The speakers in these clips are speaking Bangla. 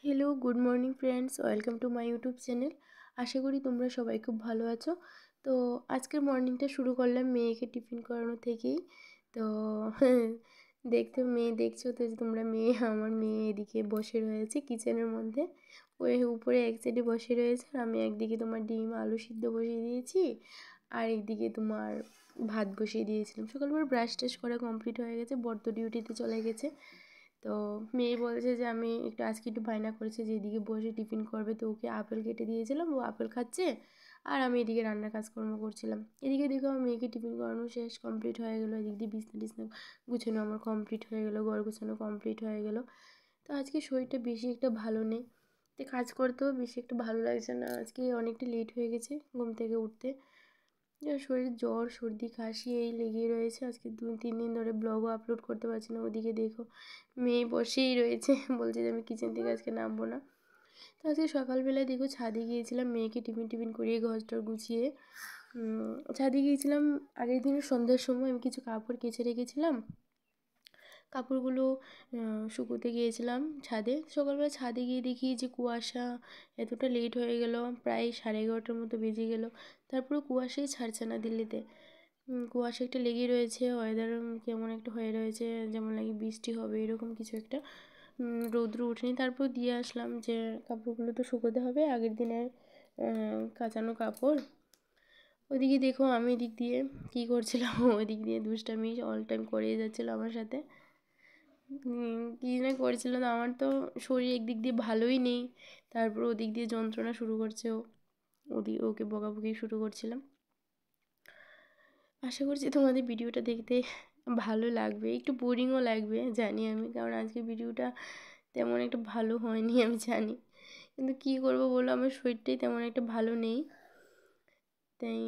Hello, good morning friends, welcome to my YouTube channel. আশা করি তোমরা সবাই খুব ভালো আছো। তো আজকের মর্নিংটা শুরু করলাম মেয়েকে টিফিন করানো থেকেই। তো দেখছো তো যে তোমরা আমার মেয়ে এদিকে বসে রয়েছে কিচেনের মধ্যে। ওই উপরে এক সাইডে বসে রয়েছে, আর আমি একদিকে তোমার ডিম আলু সিদ্ধ বসিয়ে দিয়েছি, আর একদিকে তোমার ভাত বসিয়ে দিয়েছিলাম। সকালবেলা ব্রাশ টাশ করা কমপ্লিট হয়ে গেছে, বড় ডিউটিতে চলে গেছে। তো মেয়ে বলছে যে আমি আজকে একটু বায়না করেছে যে এদিকে বসে টিফিন করবে, তো ওকে আপেল কেটে দিয়েছিলাম, ও আপেল খাচ্ছে আর আমি এদিকে রান্নার কাজকর্ম করছিলাম। এদিকে দেখো আমার মেয়েকে টিফিন করানো শেষ, কমপ্লিট হয়ে গেলো। এদিক দিয়ে বিছনা টিছনা গুছানো আমার কমপ্লিট হয়ে গেলো, ঘর গুছানো কমপ্লিট হয়ে গেলো। তো আজকে শরীরটা বেশি একটা ভালো নেই, তো কাজ করতেও বেশি একটা ভালো লাগছে না। আজকে অনেকটা লেট হয়ে গেছে ঘুম থেকে উঠতে। শরীরে জ্বর সর্দি কাশি এই লেগেই রয়েছে। আজকে 2-3 দিন ধরে ব্লগও আপলোড করতে পারছি না। ওদিকে দেখো মেয়ে বসেই রয়েছে, বলছে যে আমি কিচেন থেকে আজকে নামবো না। তো আজকে সকালবেলায় দেখো ছাদে গিয়েছিলাম মেয়েকে টিফিন করিয়ে ঘরটার গুছিয়ে ছাদে গিয়েছিলাম। আগের দিনের সন্ধ্যার সময় আমি কিছু কাপড় কেচে রেখেছিলাম, কাপড়গুলো শুকোতে গিয়েছিলাম ছাদে। সকালবেলা ছাদে গিয়ে দেখি যে কুয়াশা, এতটা লেট হয়ে গেল, প্রায় 11:30টার মতো বেজে গেল। তারপরে কুয়াশাই ছাড়ছে না দিল্লিতে। কুয়াশা একটা লেগেই রয়েছে, ওয়েদার কেমন একটা হয়ে রয়েছে, যেমন লাগে বৃষ্টি হবে এরকম কিছু একটা। রৌদ্র উঠেনি। তারপর দিয়ে আসলাম যে কাপড়গুলো তো শুকোতে হবে, আগের দিনের কাচানো কাপড়। ওইদিকে দেখো আমি এদিক দিয়ে কী করছিলাম, ওই দিক দিয়ে দুষ্টামি অল টাইম করেই যাচ্ছিলো আমার সাথে। কী না করছিল, না আমার তো শরীর একদিক দিয়ে ভালোই নেই, তারপর ওদিক দিয়ে যন্ত্রণা শুরু করছে ও। ওকে বকাবকি শুরু করছিলাম। আশা করছি তোমাদের ভিডিওটা দেখতে ভালো লাগবে, একটু বোরিংও লাগবে জানি আমি, কারণ আজকে ভিডিওটা তেমন একটা ভালো হয়নি আমি জানি, কিন্তু কী করবো বলো, আমার শরীরটাই তেমন একটা ভালো নেই। তাই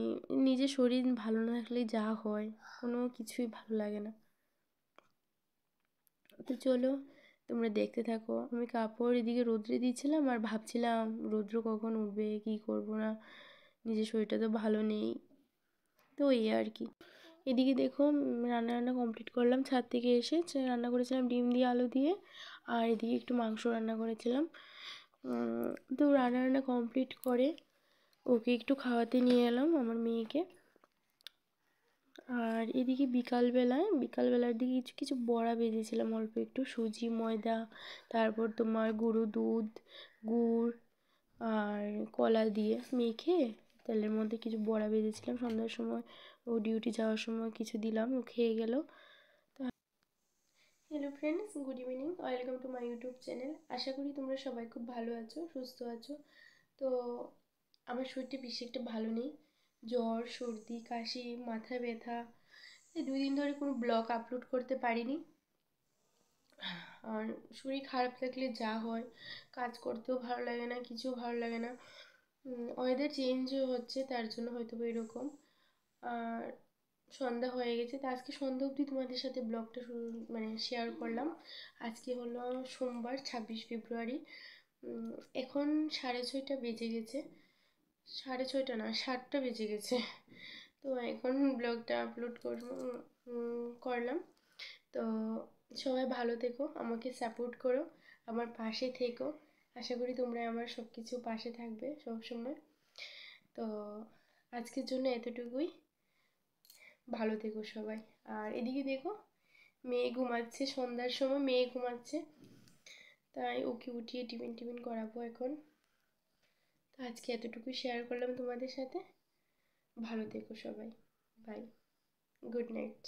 নিজের শরীর ভালো না থাকলে যা হয়, কোনো কিছুই ভালো লাগে না। তো চলো তোমরা দেখতে থাকো। আমি কাপড় এদিকে রোদ্রে দিয়েছিলাম আর ভাবছিলাম রৌদ্র কখন উঠবে, কী করবো না, নিজের শরীরটা তো ভালো নেই। তো এই আর কি। এদিকে দেখো রান্না কমপ্লিট করলাম, ছাদ থেকে এসে রান্না করেছিলাম ডিম দিয়ে আলু দিয়ে, আর এদিকে একটু মাংস রান্না করেছিলাম। তো রান্না কমপ্লিট করে ওকে একটু খাওয়াতে নিয়ে এলাম আমার মেয়েকে। আর এদিকে বিকালবেলার দিকে কিছু কিছু বড়া ভেজেছিলাম, অল্প একটু সুজি ময়দা, তারপর তোমার গুঁড়ো দুধ গুড় আর কলা দিয়ে মেখে তেলের মধ্যে কিছু বড়া ভেজেছিলাম সন্ধ্যার সময়। ও ডিউটি যাওয়ার সময় কিছু দিলাম, ও খেয়ে গেল। Hello friends, good evening, welcome to my YouTube channel. আশা করি তোমরা সবাই খুব ভালো আছো, সুস্থ আছো। তো আমার শরীরটা বেশি একটা ভালো নেই, জ্বর সর্দি কাশি মাথা ব্যথা। এই 2 দিন ধরে কোনো ব্লগ আপলোড করতে পারিনি। আর শরীর খারাপ থাকলে যা হয়, কাজ করতেও ভালো লাগে না, কিছু ভালো লাগে না। ওয়েদার চেঞ্জও হচ্ছে, তার জন্য হয়তো এরকম। আর সন্ধ্যা হয়ে গেছে, তো আজকে সন্ধ্যা অবধি তোমাদের সাথে ব্লগটা শেয়ার করলাম। আজকে হলো সোমবার 26 ফেব্রুয়ারি। এখন 6:30 বেজে গেছে, 6:30 না 7টা বেজে গেছে। তো এখন ব্লগটা আপলোড করলাম। তো সবাই ভালো থেকো, আমাকে সাপোর্ট করো, আমার পাশে থেকো। আশা করি তোমরা আমার সব কিছু পাশে থাকবে সব সময়। তো আজকের জন্য এতটুকুই, ভালো থেকো সবাই। আর এদিকে দেখো মেয়ে ঘুমাচ্ছে, সন্ধ্যার সময় মেয়ে ঘুমাচ্ছে, তাই ওকে উঠিয়ে টিফিন করাবো এখন। তো আজকে এতটুকু শেয়ার করলাম তোমাদের সাথে। ভালো থেকো সবাই, বাই, গুড নাইট।